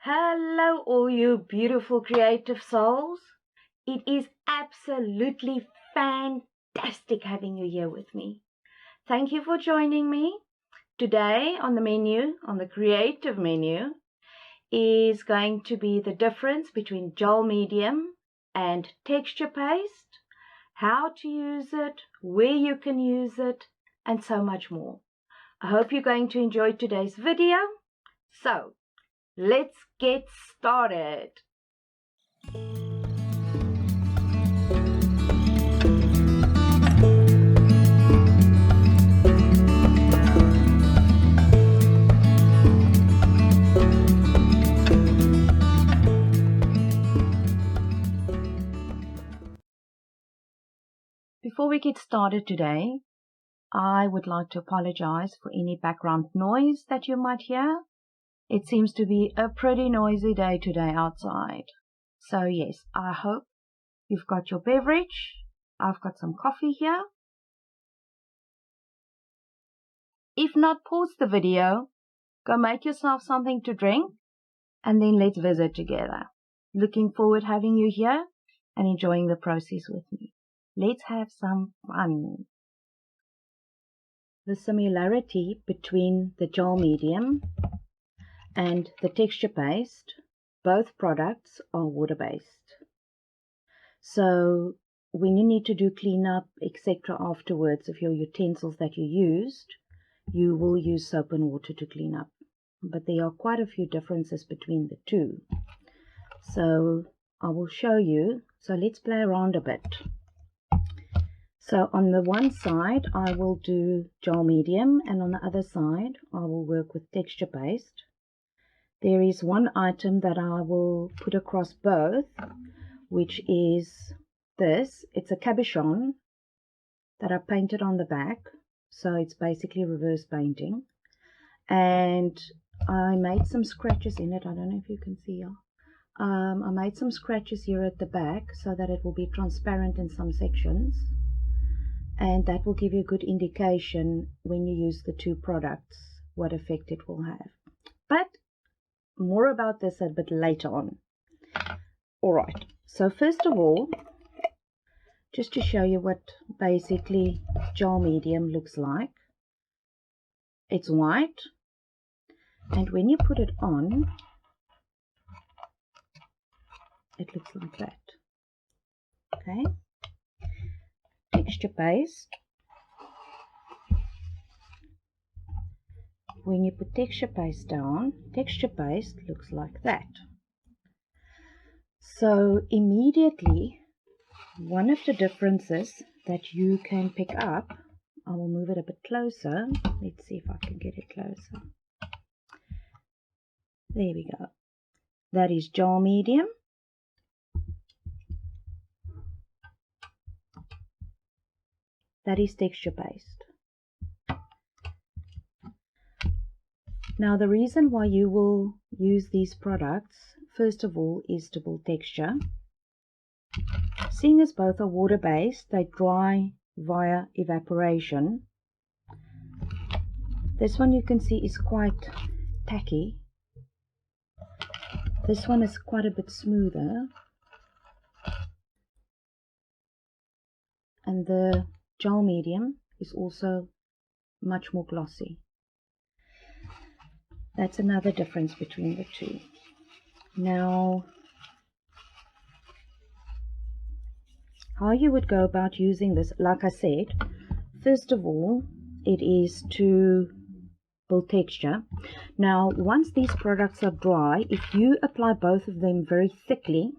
Hello, all you beautiful creative souls. It is absolutely fantastic having you here with me. Thank you for joining me. Today on the menu, on the creative menu, is going to be the difference between gel medium and texture paste, how to use it, where you can use it, and so much more. I hope you're going to enjoy today's video. So, let's get started. Before we get started today, I would like to apologize for any background noise that you might hear. It seems to be a pretty noisy day today outside. So yes, I hope you've got your beverage. I've got some coffee here. If not, pause the video, go make yourself something to drink, and then let's visit together. Looking forward to having you here and enjoying the process with me. Let's have some fun. The similarity between the gel medium and the texture paste, both products are water-based. So when you need to do cleanup, etc. afterwards of your utensils that you used, you will use soap and water to clean up. But there are quite a few differences between the two. So I will show you. So let's play around a bit. So on the one side, I will do gel medium, and on the other side, I will work with texture paste. There is one item that I will put across both, which is this. It's a cabochon that I painted on the back. So it's basically reverse painting. And I made some scratches in it. I don't know if you can see here. I made some scratches here at the back so that it will be transparent in some sections. And that will give you a good indication when you use the two products, what effect it will have. But more about this a bit later on. Alright, so first of all, just to show you what basically gel medium looks like. It's white, and when you put it on, it looks like that. Okay. Texture paste. When you put texture paste down, texture paste looks like that. So immediately, one of the differences that you can pick up, I will move it a bit closer. Let's see if I can get it closer. There we go. That is gel medium. That is texture paste. Now the reason why you will use these products, first of all, is to build texture. Seeing as both are water-based, they dry via evaporation. This one you can see is quite tacky. This one is quite a bit smoother. And the gel medium is also much more glossy. That's another difference between the two. Now, how you would go about using this, like I said, first of all, it is to build texture. Now, once these products are dry, if you apply both of them very thickly,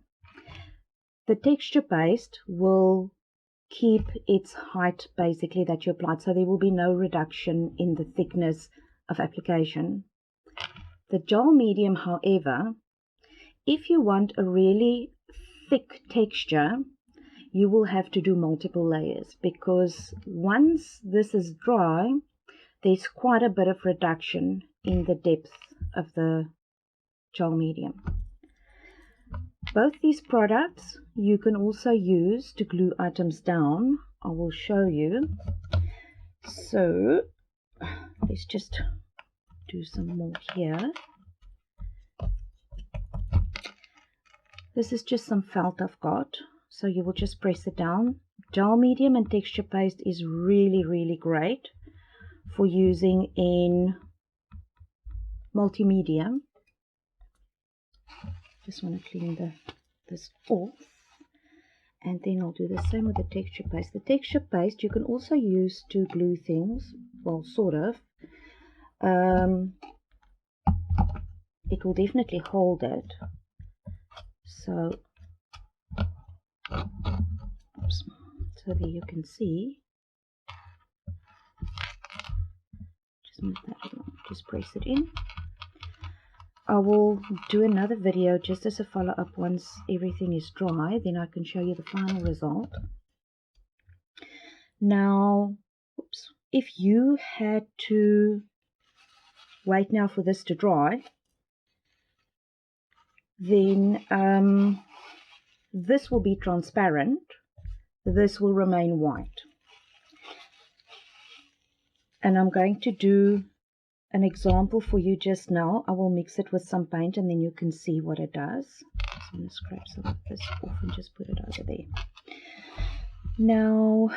the texture paste will keep its height basically that you applied, so there will be no reduction in the thickness of application. The gel medium, however, if you want a really thick texture, you will have to do multiple layers, because once this is dry, there's quite a bit of reduction in the depth of the gel medium. Both these products you can also use to glue items down. I will show you. So let's just do some more here. This is just some felt I've got, so you will just press it down. Gel medium and texture paste is really great for using in multimedia. Just want to clean this off, and then I'll do the same with the texture paste. The texture paste you can also use to glue things, well, sort of. It will definitely hold it. So, oops, so there you can see. Just move that along. Just press it in. I will do another video just as a follow-up once everything is dry, then I can show you the final result. Now, oops, if you had to wait now for this to dry, then this will be transparent, this will remain white. And I'm going to do an example for you just now. I will mix it with some paint and then you can see what it does. I'm going to scrape some of this off and just put it over there. Now,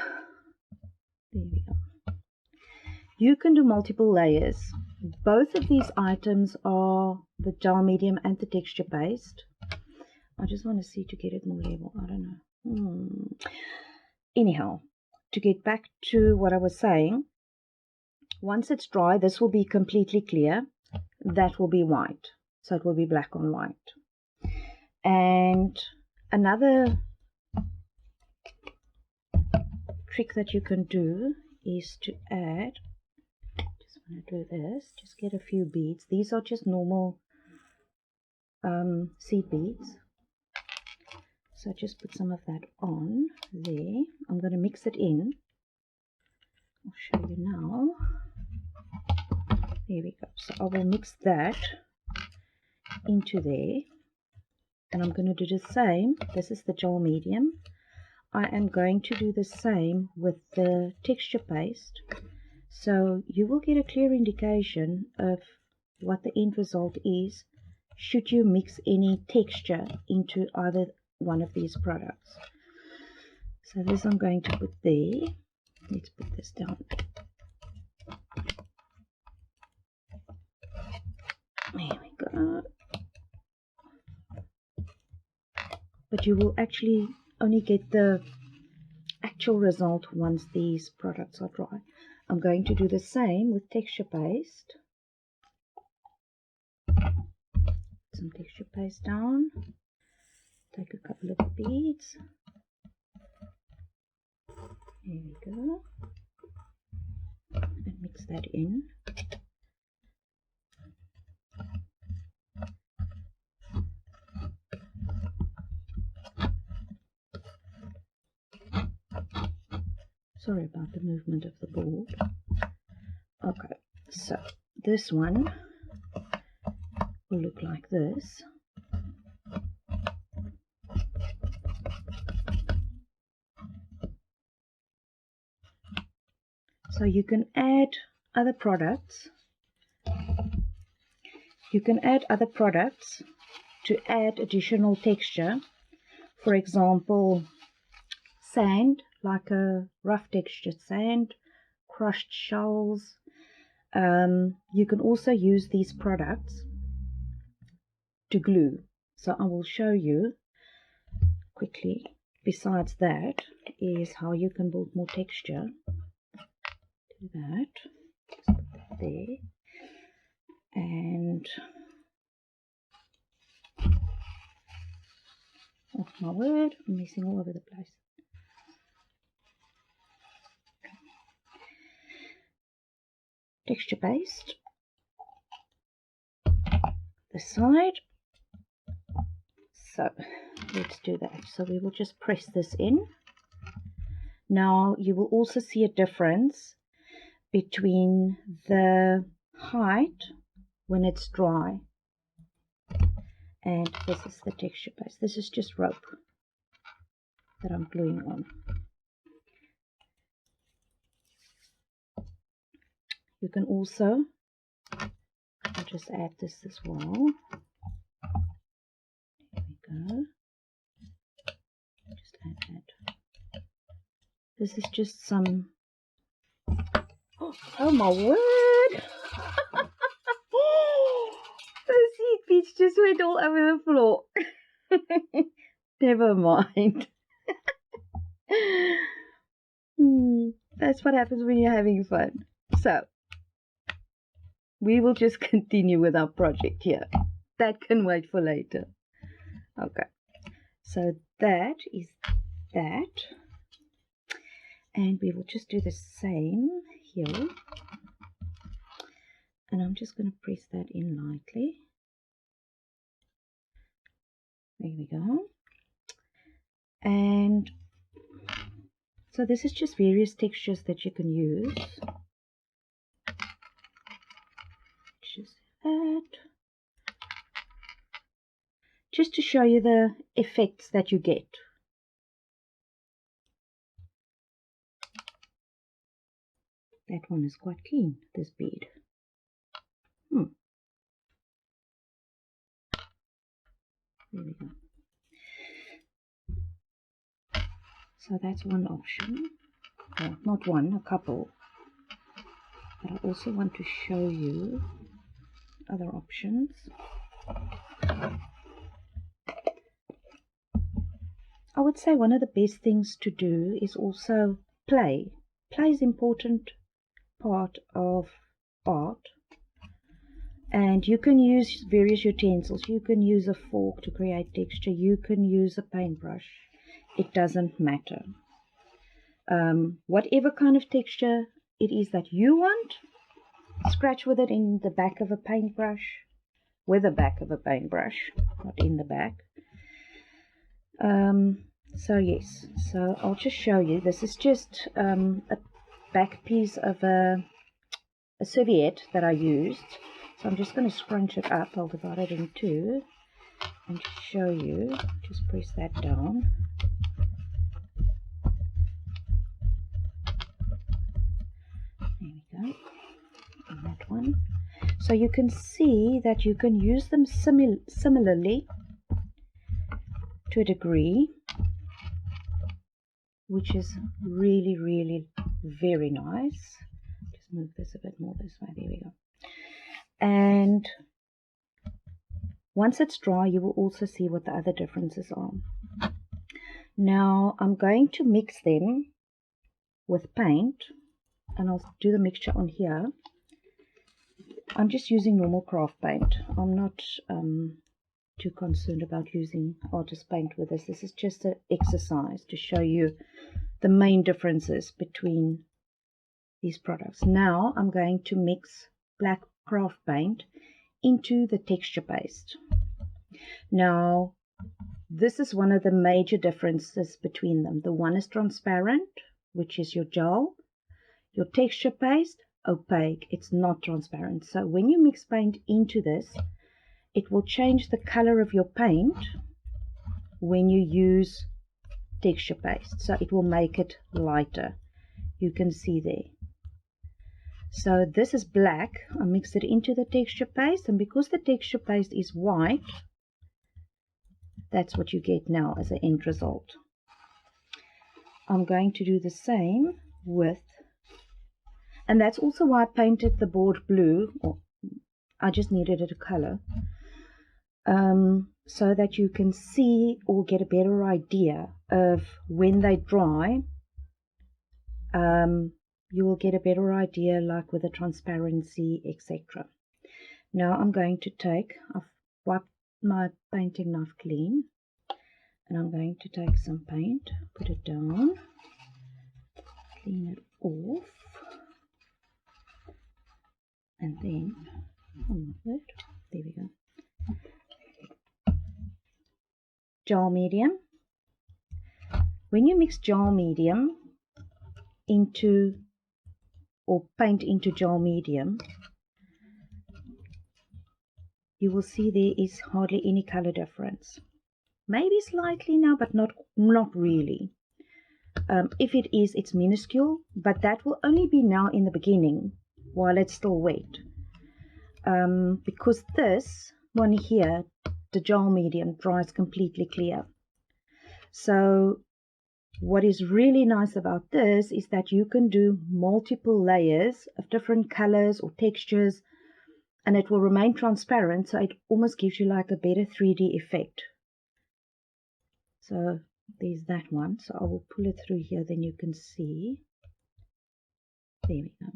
there we go. You can do multiple layers. Both of these items are the gel medium and the texture paste. I just want to see to get it more level. I don't know. Anyhow, to get back to what I was saying, once it's dry, this will be completely clear. That will be white. So it will be black on white. And another trick that you can do is to add, just want to do this, just get a few beads. These are just normal seed beads. So just put some of that on there. I'm going to mix it in. I'll show you now. There we go. So I will mix that into there. And I'm going to do the same. This is the gel medium. I am going to do the same with the texture paste. So you will get a clear indication of what the end result is should you mix any texture into either one of these products. So this I'm going to put there. Let's put this down. There we go. But you will actually only get the actual result once these products are dry. I'm going to do the same with texture paste. Some texture paste down. Take a couple of beads. There we go. And mix that in. Sorry about the movement of the board. Okay, so this one will look like this. So you can add other products. You can add other products to add additional texture. For example, sand, like a rough textured sand, crushed shells. You can also use these products to glue. So I will show you quickly. Besides that is how you can build more texture. Do that. Just put that there. And oh my word, I'm messing all over the place. Texture paste. The side. So let's do that. So we will just press this in. Now you will also see a difference between the height when it's dry, and this is the texture paste. This is just rope that I'm gluing on. You can also, I'll just add this as well. There we go. This is just some... Oh my word! The seed beads just went all over the floor. Never mind. That's what happens when you're having fun. So, we will just continue with our project here. That can wait for later. Okay. So that is that. And we will just do the same here. And I'm just going to press that in lightly. There we go. And so this is just various textures that you can use. Just that. Just to show you the effects that you get. That one is quite clean, this bead. There we go. So that's one option. Well, not one, a couple. But I also want to show you other options. I would say one of the best things to do is also play. Play is an important part of art. And you can use various utensils. You can use a fork to create texture. You can use a paintbrush. It doesn't matter. Whatever kind of texture it is that you want, scratch with it in the back of a paintbrush. With the back of a paintbrush, not in the back. So yes, so I'll just show you. This is just a back piece of a serviette that I used. So I'm just going to scrunch it up. I'll divide it in two and show you. Just press that down. There we go. And that one. So you can see that you can use them similarly to a degree, which is really, really very nice. Just move this a bit more this way. There we go. And once it's dry, you will also see what the other differences are. Now I'm going to mix them with paint, and I'll do the mixture on here. I'm just using normal craft paint. I'm not too concerned about using artist paint with this. This is just an exercise to show you the main differences between these products. Now I'm going to mix black craft paint into the texture paste. Now this is one of the major differences between them. The one is transparent, which is your gel. Your texture paste, opaque, it's not transparent. So when you mix paint into this, it will change the color of your paint when you use texture paste. So it will make it lighter. You can see there. So this is black. I mixed it into the texture paste, and because the texture paste is white, that's what you get now as an end result. I'm going to do the same with, and that's also why I painted the board blue, or I just needed it a color, so that you can see or get a better idea of when they dry. You will get a better idea, like with the transparency, etc. Now I'm going to take, I've wiped my painting knife clean, and I'm going to take some paint, put it down, clean it off, and then, there we go, gel medium. When you mix gel medium into, or paint into gel medium, you will see there is hardly any color difference. Maybe slightly now, but not really. If it is, it's minuscule, but that will only be now in the beginning while it's still wet. Because this one here, the gel medium, dries completely clear. So what is really nice about this is that you can do multiple layers of different colors or textures, and it will remain transparent, so it almost gives you like a better 3D effect. So there's that one. So I will pull it through here, then you can see. There we go.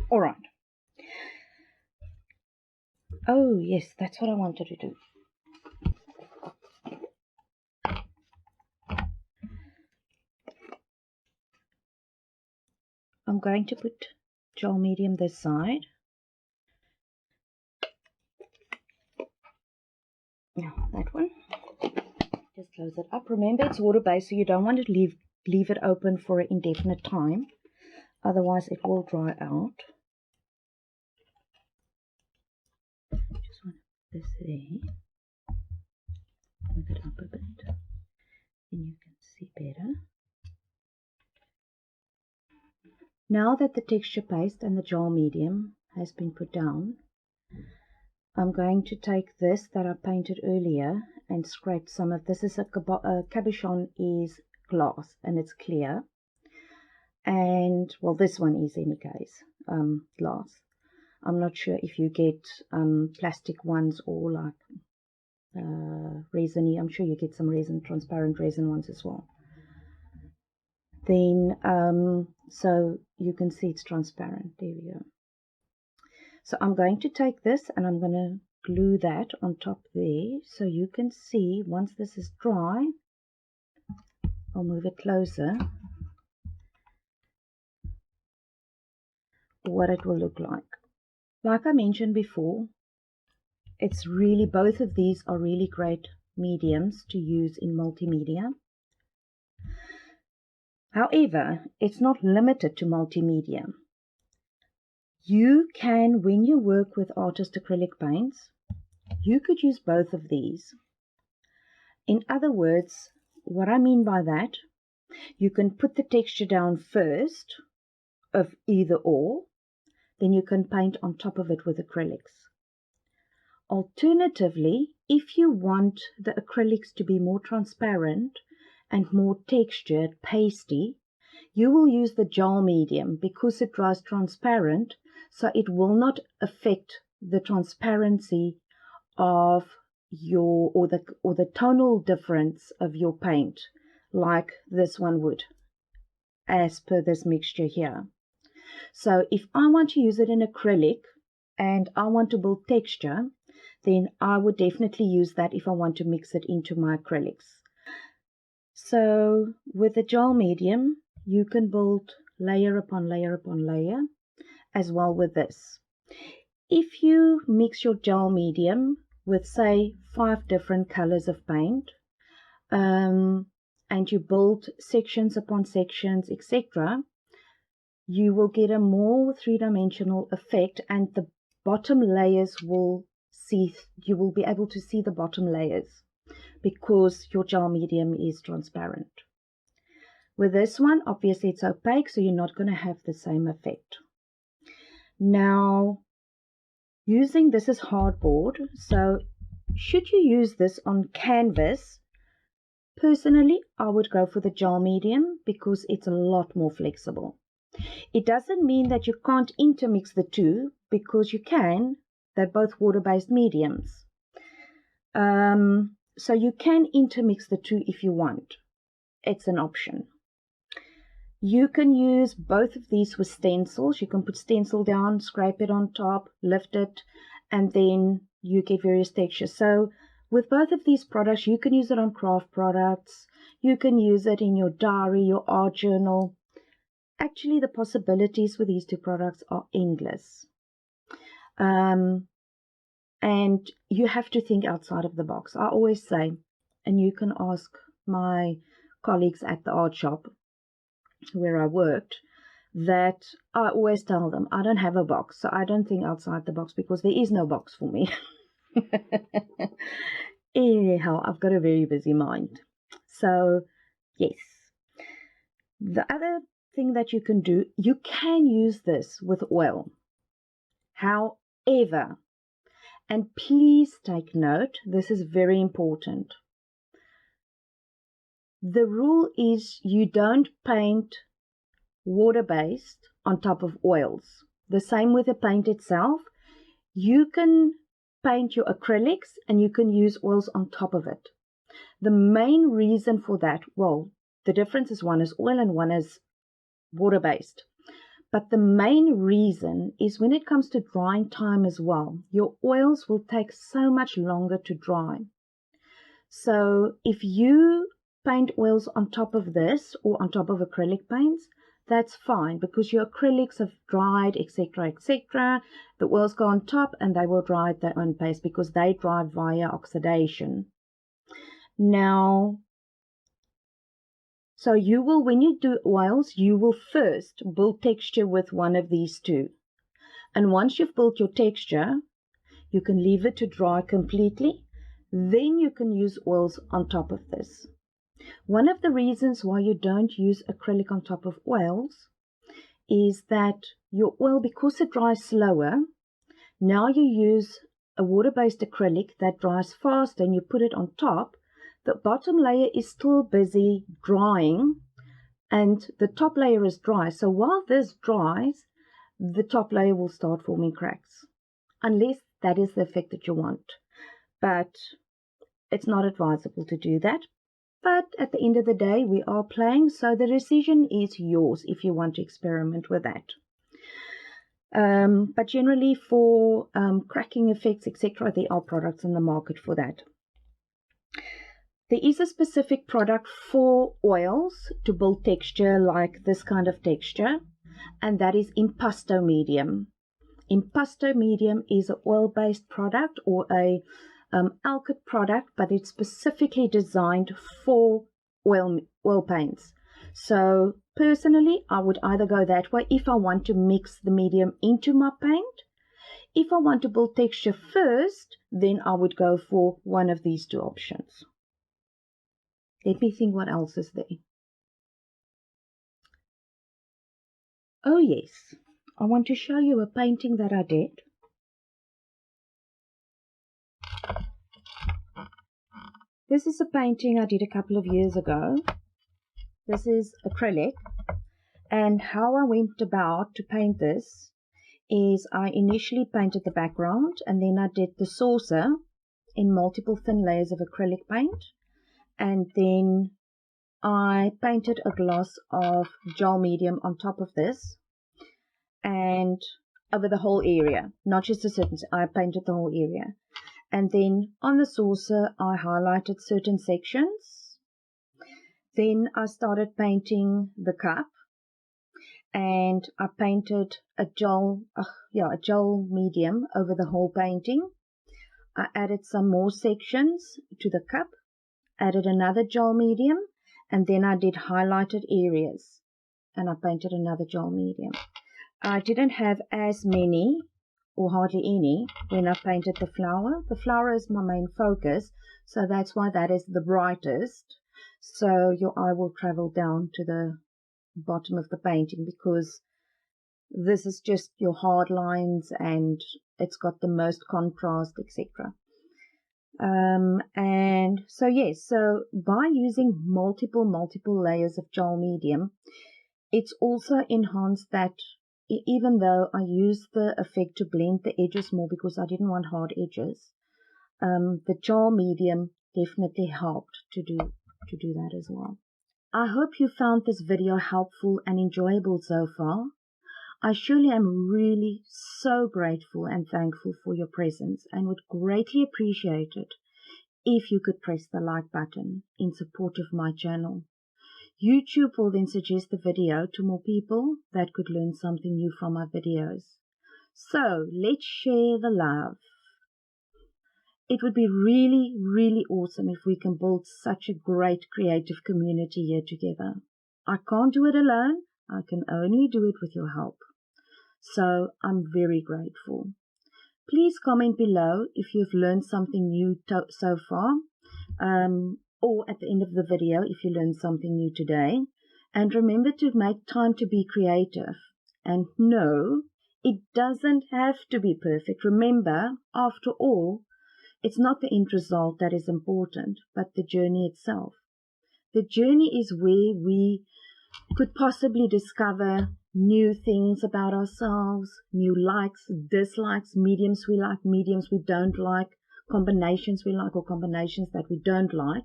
All right. Oh yes, that's what I wanted to do. I'm going to put gel medium this side. Now that one. Just close it up. Remember, it's water-based, so you don't want to leave it open for an indefinite time. Otherwise, it will dry out. Just want to put this there. Move it up a bit. Then you can see better. Now that the texture paste and the gel medium has been put down, I'm going to take this that I painted earlier and scrape some of this. Is a cabochon is glass and it's clear. And well, this one is in any case glass. I'm not sure if you get plastic ones or like resiny. I'm sure you get some resin, transparent resin ones as well. Then so you can see it's transparent. There we go. So I'm going to take this and I'm going to glue that on top there, so you can see once this is dry. I'll move it closer, what it will look like. Like I mentioned before, it's really, both of these are really great mediums to use in multimedia. However, it's not limited to multimedia. You can, when you work with artist acrylic paints, you could use both of these. In other words, what I mean by that, you can put the texture down first of either or, then you can paint on top of it with acrylics. Alternatively, if you want the acrylics to be more transparent and more textured, pasty, you will use the gel medium because it dries transparent, so it will not affect the transparency of your or the tonal difference of your paint like this one would, as per this mixture here. So if I want to use it in acrylic and I want to build texture, then I would definitely use that if I want to mix it into my acrylics. So with the gel medium, you can build layer upon layer upon layer, as well with this. If you mix your gel medium with, say, 5 different colors of paint, and you build sections upon sections, etc., you will get a more 3-dimensional effect, and the bottom layers will see, you will be able to see the bottom layers because your gel medium is transparent. With this one, obviously it's opaque, so you're not going to have the same effect. Now, using this as hardboard, so should you use this on canvas, personally I would go for the gel medium because it's a lot more flexible. It doesn't mean that you can't intermix the two, because you can. They're both water-based mediums. So you can intermix the two if you want. It's an option. You can use both of these with stencils. You can put stencil down, scrape it on top, lift it, and then you get various textures. So with both of these products, you can use it on craft products. You can use it in your diary, your art journal. Actually, the possibilities with these two products are endless. And you have to think outside of the box. I always say, and you can ask my colleagues at the art shop where I worked, that I always tell them, I don't have a box, so I don't think outside the box because there is no box for me. Anyhow, I've got a very busy mind. So, yes. The other thing that you can do, you can use this with oil. However, and please take note, this is very important. The rule is you don't paint water-based on top of oils. The same with the paint itself. You can paint your acrylics and you can use oils on top of it. The main reason for that, well, the difference is one is oil and one is water-based. But the main reason is when it comes to drying time as well, your oils will take so much longer to dry. So if you paint oils on top of this or on top of acrylic paints, that's fine because your acrylics have dried, etc., etc. The oils go on top and they will dry at their own pace because they dry via oxidation. Now, so you will, when you do oils, you will first build texture with one of these two. And once you've built your texture, you can leave it to dry completely. Then you can use oils on top of this. One of the reasons why you don't use acrylic on top of oils is that your oil, because it dries slower, now you use a water-based acrylic that dries fast and you put it on top. The bottom layer is still busy drying and the top layer is dry. So while this dries, the top layer will start forming cracks, unless that is the effect that you want. But it's not advisable to do that. But at the end of the day, we are playing, so the decision is yours if you want to experiment with that. But generally for cracking effects, etc., there are products in the market for that. There is a specific product for oils to build texture like this kind of texture, and that is Impasto Medium. Impasto Medium is an oil-based product or a alkyd product, but it's specifically designed for oil paints. So personally, I would either go that way if I want to mix the medium into my paint. If I want to build texture first, then I would go for one of these two options. Let me think what else is there. Oh yes, I want to show you a painting that I did. This is a painting I did a couple of years ago. This is acrylic, and how I went about to paint this is I initially painted the background and then I did the saucer in multiple thin layers of acrylic paint, and then I painted a gloss of gel medium on top of this and over the whole area, not just a certain, I painted the whole area. And then on the saucer, I highlighted certain sections. Then I started painting the cup, and I painted a gel medium over the whole painting. I added some more sections to the cup, added another gel medium, and then I did highlighted areas, and I painted another gel medium. I didn't have as many or hardly any when I painted the flower. The flower is my main focus, so that's why that is the brightest. So your eye will travel down to the bottom of the painting because this is just your hard lines and it's got the most contrast, etc. And so yes, so by using multiple layers of gel medium, it's also enhanced that. Even though I used the effect to blend the edges more because I didn't want hard edges, the gel medium definitely helped to do that as well. I hope you found this video helpful and enjoyable so far. I surely am really so grateful and thankful for your presence and would greatly appreciate it if you could press the like button in support of my channel. YouTube will then suggest the video to more people that could learn something new from my videos. So let's share the love. It would be really awesome if we can build such a great creative community here together. I can't do it alone. I can only do it with your help. So I'm very grateful. Please comment below if you've learned something new so far. Or at the end of the video if you learned something new today. And remember to make time to be creative. And no, it doesn't have to be perfect. Remember, after all, it's not the end result that is important, but the journey itself. The journey is where we could possibly discover new things about ourselves, new likes, dislikes, mediums we like, mediums we don't like, combinations we like or combinations that we don't like.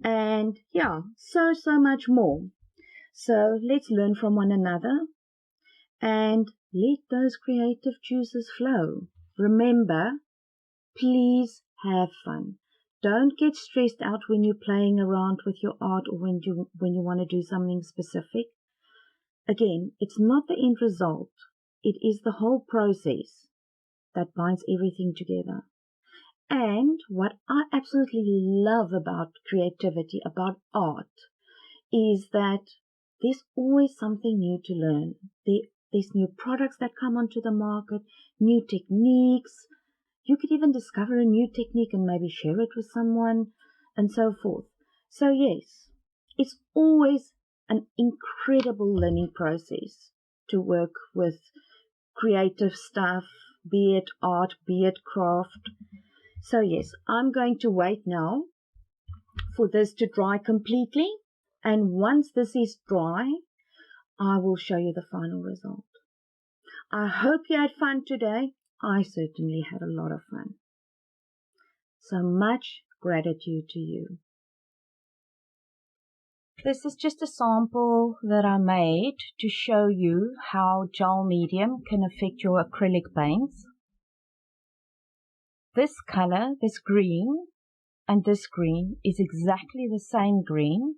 And yeah, so much more. So let's learn from one another and let those creative juices flow. Remember, please have fun. Don't get stressed out when you're playing around with your art or when you want to do something specific. Again, it's not the end result. It is the whole process that binds everything together. And what I absolutely love about creativity, about art, is that there's always something new to learn. There's new products that come onto the market, new techniques. You could even discover a new technique and maybe share it with someone and so forth. So yes, it's always an incredible learning process to work with creative stuff, be it art, be it craft. So yes, I'm going to wait now for this to dry completely. And once this is dry, I will show you the final result. I hope you had fun today. I certainly had a lot of fun. So much gratitude to you. This is just a sample that I made to show you how gel medium can affect your acrylic paints. This color, this green, and this green is exactly the same green.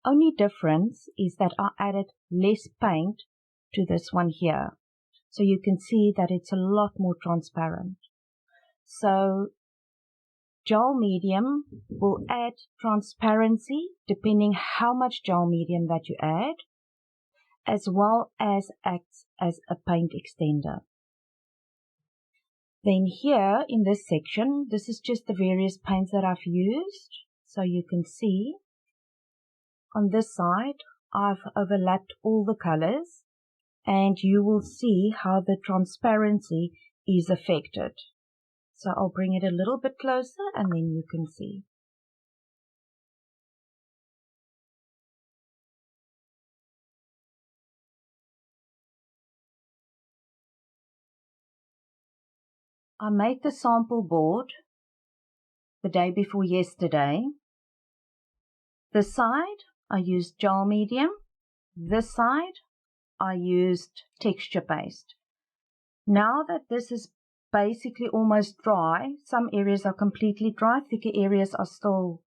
Only difference is that I added less paint to this one here. So you can see that it's a lot more transparent. So gel medium will add transparency depending how much gel medium that you add, as well as acts as a paint extender. Then here in this section, this is just the various paints that I've used. So you can see on this side, I've overlapped all the colors, and you will see how the transparency is affected. So I'll bring it a little bit closer and then you can see. I made the sample board the day before yesterday. This side I used gel medium. This side I used texture paste. Now that this is basically almost dry, some areas are completely dry, thicker areas are still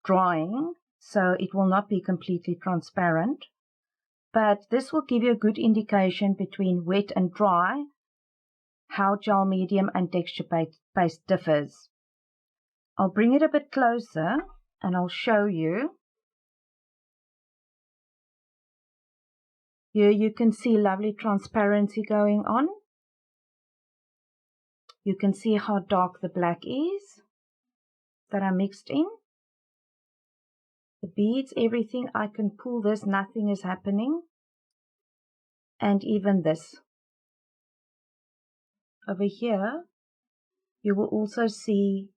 drying, so it will not be completely transparent. But this will give you a good indication between wet and dry, how gel medium and texture paste differs. I'll bring it a bit closer and I'll show you. Here you can see lovely transparency going on. You can see how dark the black is that I mixed in. The beads, everything, I can pull this, nothing is happening. And even this. Over here, you will also see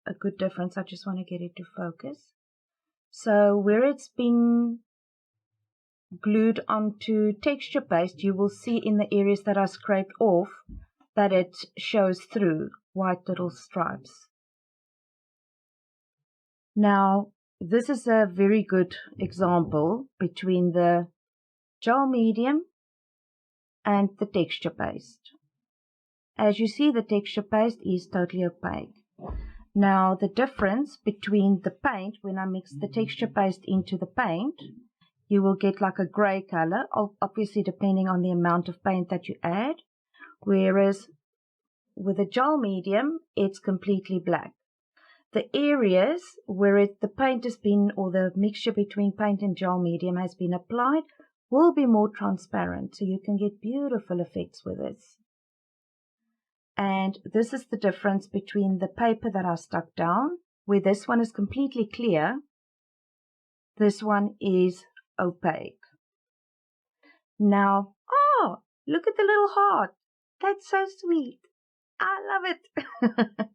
a good difference. I just want to get it to focus. So where it's been glued onto texture paste, you will see in the areas that are scraped off that it shows through white little stripes. Now, this is a very good example between the gel medium and the texture paste. As you see, the texture paste is totally opaque. Now, the difference between the paint, when I mix the texture paste into the paint, you will get like a gray color, obviously depending on the amount of paint that you add. Whereas with the gel medium, it's completely black. The areas where the paint has been, or the mixture between paint and gel medium has been applied, will be more transparent. So you can get beautiful effects with this. And this is the difference between the paper that I stuck down, where this one is completely clear. This one is opaque. Now, oh, look at the little heart. That's so sweet. I love it.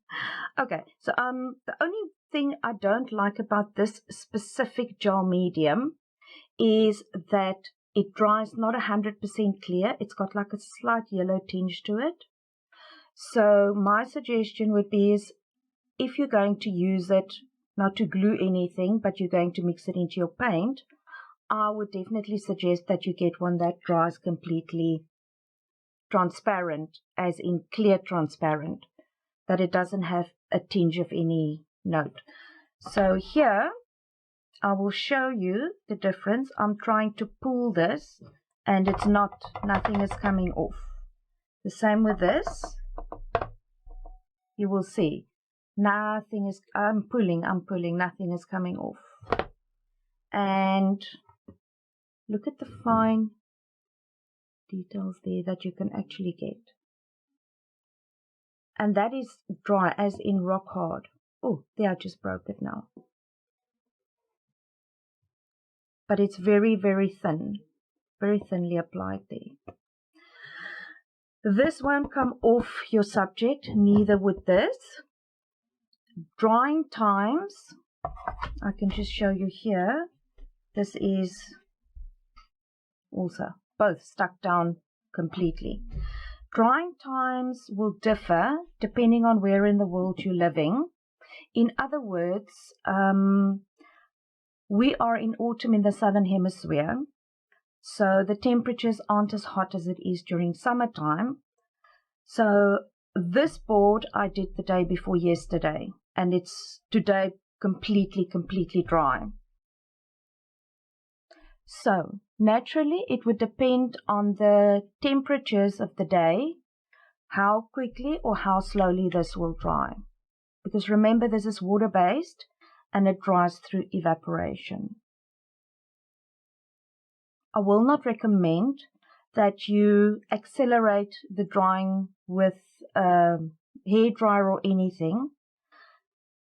Okay, so the only thing I don't like about this specific gel medium is that it dries not 100% clear. It's got like a slight yellow tinge to it. So my suggestion would be is if you're going to use it, not to glue anything, but you're going to mix it into your paint, I would definitely suggest that you get one that dries completely transparent, as in clear transparent, that it doesn't have a tinge of any note. So here I will show you the difference. I'm trying to pull this and it's not, nothing is coming off. The same with this. You will see nothing is, I'm pulling, nothing is coming off. And look at the fine details there that you can actually get. And that is dry, as in rock hard. Oh, there, I just broke it now. But it's very, very thin, very thinly applied there. This won't come off your subject, neither would this. Drying times, I can just show you here. This is also both stuck down completely. Drying times will differ depending on where in the world you're living. In other words, we are in autumn in the southern hemisphere, so the temperatures aren't as hot as it is during summertime. So this board I did the day before yesterday, and it's today completely dry. So naturally it would depend on the temperatures of the day, how quickly or how slowly this will dry. Because remember, this is water-based and it dries through evaporation. I will not recommend that you accelerate the drying with a hairdryer or anything,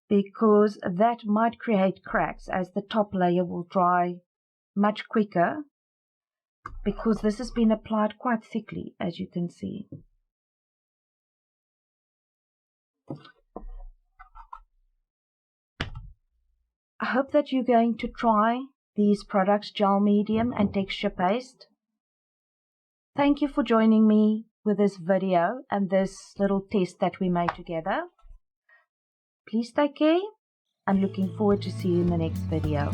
because that might create cracks, as the top layer will dry much quicker, because this has been applied quite thickly, as you can see. I hope that you're going to try these products, gel medium and texture paste. Thank you for joining me with this video and this little test that we made together. Please take care. I'm looking forward to see you in the next video.